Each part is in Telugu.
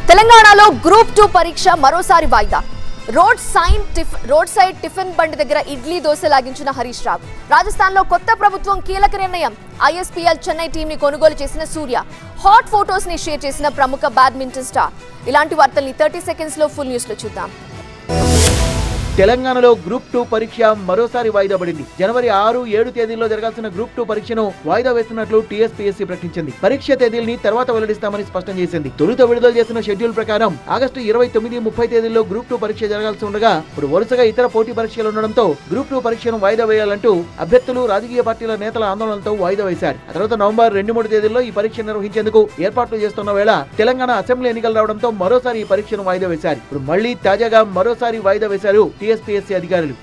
తెలంగాణలో గ్రూప్ 2 పరీక్ష మరోసారి వాయిదా. రోడ్ సైడ్ టిఫిన్ బండి దగ్గర ఇడ్లీ దోశ లాగించిన హరీష్ రావు. రాజస్థాన్లో కొత్త ప్రభుత్వం కీలక నిర్ణయం. ఐఎస్పీఎల్ చెన్నై టీం ని కొనుగోలు చేసిన సూర్య హాట్ ఫోటోస్ ని షేర్ చేసిన ప్రముఖ బ్యాడ్మింటన్ స్టార్. ఇలాంటి వార్తల్ని 30 సెకండ్స్ లో ఫుల్ న్యూస్ లో చూద్దాం. తెలంగాణలో గ్రూప్ 2 పరీక్ష మరోసారి వాయిదా పడింది. జనవరి 6, 7 తేదీల్లో జరగాల్సిన గ్రూప్ 2 పరీక్షను వాయిదా వేస్తున్నట్లు టీఎస్పీఎస్సీ ప్రకటించింది. పరీక్ష తేదీల్ని తర్వాత వెల్లడిస్తామని స్పష్టం చేసింది. తొలుత విడుదల చేసిన షెడ్యూల్ ప్రకారం ఆగస్టు 29, 30 తేదీల్లో గ్రూప్ 2 పరీక్ష జరగాల్సి ఉండగా ఇప్పుడు వరుసగా ఇతర పోటీ పరీక్షలు ఉండడంతో గ్రూప్ 2 పరీక్షను వాయిదా వేయాలంటూ అభ్యర్థులు, రాజకీయ పార్టీల నేతల ఆందోళనలతో వాయిదా వేశారు. ఆ తర్వాత నవంబర్ 2-3 తేదీల్లో ఈ పరీక్ష నిర్వహించేందుకు ఏర్పాట్లు చేస్తున్న వేళ తెలంగాణ అసెంబ్లీ ఎన్నికలు రావడంతో మరోసారి ఈ పరీక్షను వాయిదా వేశారు. ఇప్పుడు మళ్లీ తాజాగా మరోసారి వాయిదా వేశారు టీఎస్పీఎస్సీ అధికారులు.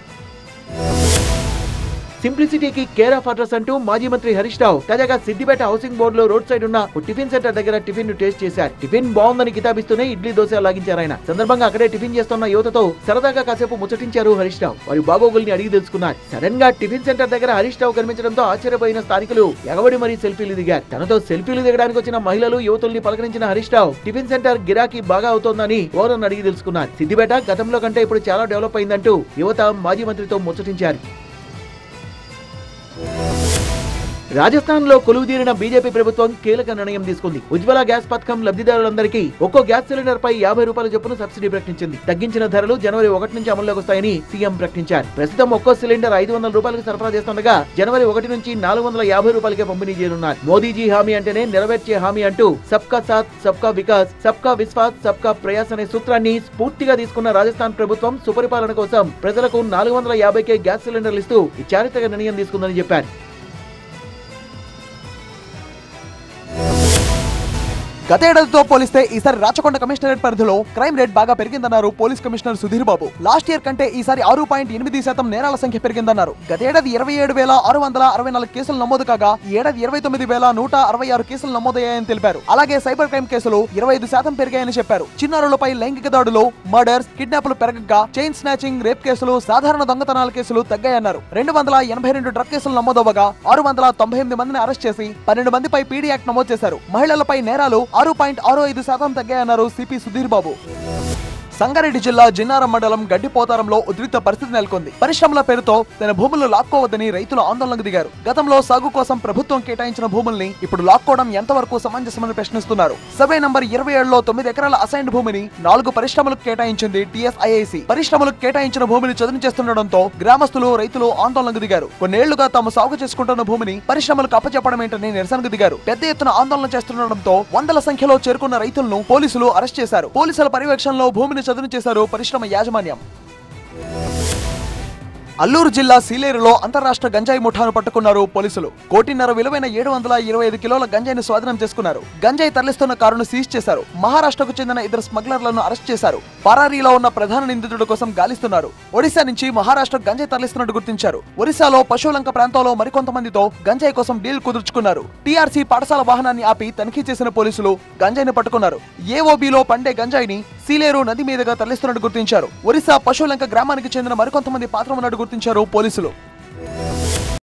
సింప్లిసిటీకి కేర్ ఆఫ్ అడ్రస్ అంటూ మాజీ మంత్రి హరీష్ రావు తాజాగా సిద్దిపేట హౌసింగ్ బోర్డు లో రోడ్ సైడ్ ఉన్న టిఫిన్ సెంటర్ దగ్గర టిఫిన్ ను టేస్ట్ చేశారు. టిఫిన్ బాగుందని కితాబిస్తూనే ఇడ్లీ దోశ లాగించారు ఆయన. సందర్భంగా అక్కడే టిఫిన్ చేస్తున్న యువతతో సరదాగా కాసేపు ముచ్చటించారు హరీష్ రావు. వారి బాగోగుల్ని అడిగి తెలుసుకున్నారు. సడన్ గా టిఫిన్ సెంటర్ దగ్గర హరీష్ రావు కనిపించడంతో ఆశ్చర్యపోయిన స్థానికులు ఎగబడి మరీ సెల్ఫీలు దిగారు. తనతో సెల్ఫీలు దిగడానికి వచ్చిన మహిళలు, యువతుల్ని పలకరించిన హరీష్ రావు టిఫిన్ సెంటర్ గిరాకీ బాగా అవుతోందని ఓనర్ను అడిగి తెలుసుకున్నారు. సిద్దిపేట గతంలో కంటే ఇప్పుడు చాలా డెవలప్ అయిందంటూ యువత మాజీ మంత్రితో ముచ్చటించారు. రాజస్థాన్ లో కొలువుదీరిన బీజేపీ ప్రభుత్వం కీలక నిర్ణయం తీసుకుంది. ఉజ్వల గ్యాస్ పథకం లబ్ధిదారులందరికీ ఒక్కో గ్యాస్ సిలిండర్ పై 50 రూపాయల చొప్పున సబ్సిడీ ప్రకటించింది. తగ్గించిన ధరలు జనవరి 1 నుంచి అమల్లోకి వస్తాయని సీఎం ప్రకటించారు. ప్రస్తుతం ఒక్కో సిలిండర్ 500 రూపాయలకు సరఫరా చేస్తుండగా జనవరి 1 నుంచి 450 రూపాయలకే పంపిణీ చేయనున్నారు. మోదీజీ హామీ అంటేనే నెరవేర్చే హామీ అంటూ సబ్కా సాత్, సబ్కా వికాస్, సబ్కా విశ్వాస్, సబ్కా ప్రయాస్ అనే సూత్రాన్ని స్ఫూర్తిగా తీసుకున్న రాజస్థాన్ ప్రభుత్వం సుపరిపాలన కోసం ప్రజలకు 450కే గ్యాస్ సిలిండర్లు ఇస్తూ ఈ చారిత్రక నిర్ణయం తీసుకుందని చెప్పారు. గతేడాదితో పోలిస్తే ఈసారి రాచకొండ కమిషనరేట్ పరిధిలో క్రైమ్ రేట్ బాగా పెరిగిందన్నారు police commissioner Sudheer Babu. Last year కంటే ఈసారి 6.8% నేరాల సంఖ్య పెరిగిందన్నారు. గతేడాది 27,664 కేసులు నమోదు కాగా ఈ ఏడాది 29,166 కేసులు నమోదయ్యాయని తెలిపారు. అలాగే సైబర్ క్రైమ్ కేసులు 25% పెరిగాయని చెప్పారు. చిన్నారులపై లైంగిక దాడులు, మర్డర్స్, కిడ్నాపులు పెరగగా చైన్ స్నాచింగ్, రేప్ కేసులు, సాధారణ దొంగతనాల కేసులు తగ్గాయన్నారు. 282 డ్రగ్ కేసులు నమోదవగా 698 మందిని అరెస్ట్ చేసి 12 మందిపై పీడీ యాక్ట్ నమోదు చేశారు. మహిళలపై నేరాలు 6.65% తగ్గాయన్నారు సిపి సుధీర్ బాబు. సంగారెడ్డి జిల్లా జిన్నారం మండలం గడ్డిపోతారంలో ఉద్రిక్త పరిస్థితి నెలకొంది. పరిశ్రమల పేరుతో తన భూములు లాక్కోవద్దని రైతులు ఆందోళనకు దిగారు. గతంలో సాగు కోసం ప్రభుత్వం కేటాయించిన భూముల్ని ఇప్పుడు లాక్కోవడం ఎంతవరకు సమంజసమని ప్రశ్నిస్తున్నారు. సర్వే నంబర్ 27లో 9 ఎకరాల అసైన్డ్ భూమిని 4 పరిశ్రమలకు కేటాయించింది టీఎస్ఐఐసి. పరిశ్రమలకు కేటాయించిన భూమిని చదును చేస్తుండటంతో గ్రామస్తులు, రైతులు ఆందోళనకు దిగారు. కొన్నేళ్లుగా తాము సాగు చేసుకుంటున్న భూమిని పరిశ్రమలకు అప్పచెప్పడం ఏంటని నిరసనకు దిగారు. పెద్ద ఎత్తున ఆందోళన చేస్తుండటంతో వందల సంఖ్యలో చేరుకున్న రైతులను పోలీసులు అరెస్ట్ చేశారు. పోలీసుల పర్యవేక్షణలో భూమిని చదును చేశారు పరిశ్రమ యాజమాన్యం. అల్లూరు జిల్లా సీలేరులో అంతర్రాష్ట్ర గంజాయి ముఠాను పట్టుకున్నారు పోలీసులు. 1.5 కోటి విలువైన 725 కిలోల గంజాయిని స్వాధీనం చేసుకున్నారు. గంజాయి తరలిస్తున్న కారును సీజ్ చేశారు. మహారాష్ట్రకు చెందిన 2 స్మగ్లర్లను అరెస్ట్ చేశారు. పరారీలో ఉన్న ప్రధాన నిందితుడి కోసం గాలిస్తున్నారు. ఒడిశా నుంచి మహారాష్ట్ర గంజాయి తరలిస్తున్నట్టు గుర్తించారు. ఒడిశాలో పశువులంక ప్రాంతంలో మరికొంతమందితో గంజాయి కోసం డీల్ కుదుర్చుకున్నారు. టీఆర్సీ పాఠశాల వాహనాన్ని ఆపి తనిఖీ చేసిన పోలీసులు గంజాయిని పట్టుకున్నారు. ఏఓబీలో పండే గంజాయిని సీలేరు నది మీదుగా తరలిస్తున్నట్టు గుర్తించారు. ఒడిశా పశువులంక గ్రామానికి చెందిన మరికొంతమంది పాత్ర ఉన్నట్టు గుర్తించారు పోలీసులు.